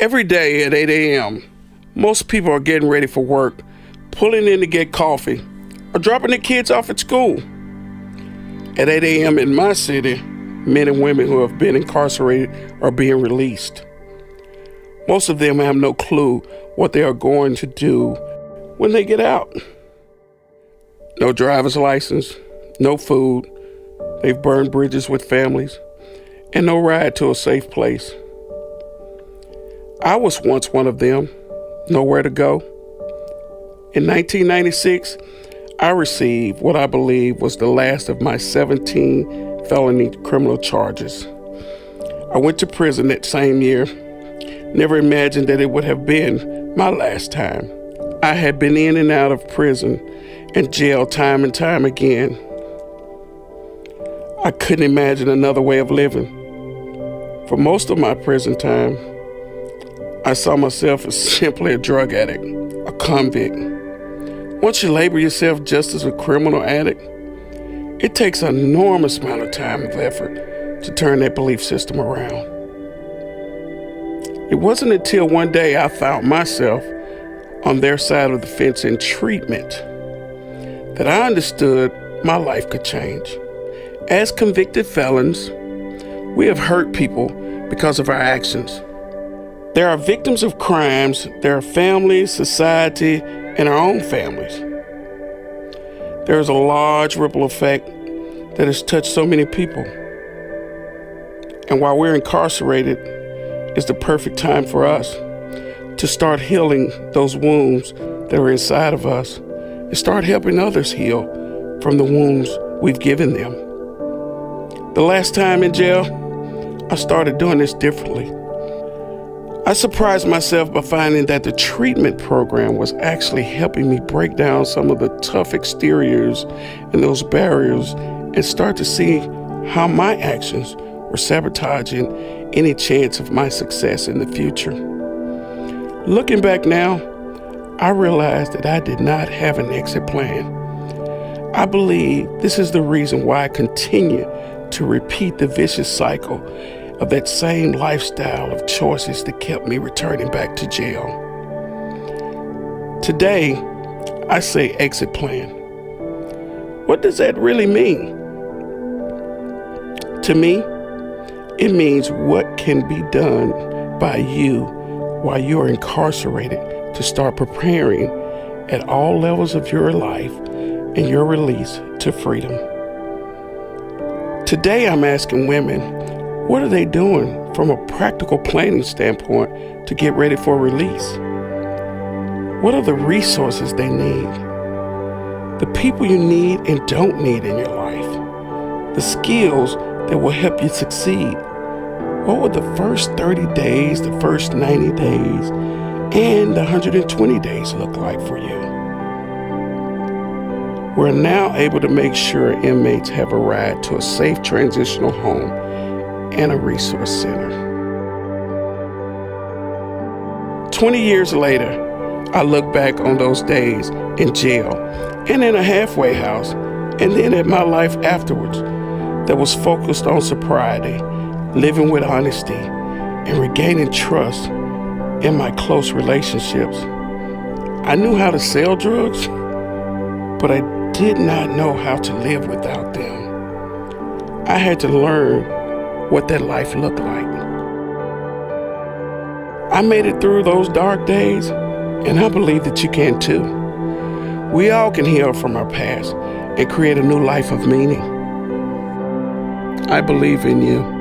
Every day at 8 a.m., most people are getting ready for work, pulling in to get coffee, or dropping their kids off at school. At 8 a.m. in my city, men and women who have been incarcerated are being released. Most of them have no clue what they are going to do when they get out. No driver's license, no food, they've burned bridges with families, and no ride to a safe place. I was once one of them, nowhere to go. In 1996, I received what I believe was the last of my 17 felony criminal charges. I went to prison that same year. Never imagined that it would have been my last time. I had been in and out of prison and jail time and time again. I couldn't imagine another way of living. For most of my prison time, I saw myself as simply a drug addict, a convict. Once you label yourself just as a criminal addict, it takes an enormous amount of time and effort to turn that belief system around. It wasn't until one day I found myself on their side of the fence in treatment that I understood my life could change. As convicted felons, we have hurt people because of our actions. There are victims of crimes, there are families, society, and our own families. There is a large ripple effect that has touched so many people. And while we're incarcerated, it's the perfect time for us to start healing those wounds that are inside of us and start helping others heal from the wounds we've given them. The last time in jail, I started doing this differently. I surprised myself by finding that the treatment program was actually helping me break down some of the tough exteriors and those barriers and start to see how my actions were sabotaging any chance of my success in the future. Looking back now, I realized that I did not have an exit plan. I believe this is the reason why I continue to repeat the vicious cycle of that same lifestyle of choices that kept me returning back to jail. Today, I say exit plan. What does that really mean? To me, it means what can be done by you while you're incarcerated to start preparing at all levels of your life and your release to freedom. Today, I'm asking women, what are they doing from a practical planning standpoint to get ready for release? What are the resources they need? The people you need and don't need in your life? The skills that will help you succeed? What would the first 30 days, the first 90 days, and the 120 days look like for you? We're now able to make sure inmates have a ride to a safe transitional home and a resource center. 20 years later, I look back on those days in jail and in a halfway house, and then at my life afterwards that was focused on sobriety, living with honesty, and regaining trust in my close relationships. I knew how to sell drugs, but I did not know how to live without them. I had to learn what that life looked like. I made it through those dark days, and I believe that you can too. We all can heal from our past and create a new life of meaning. I believe in you.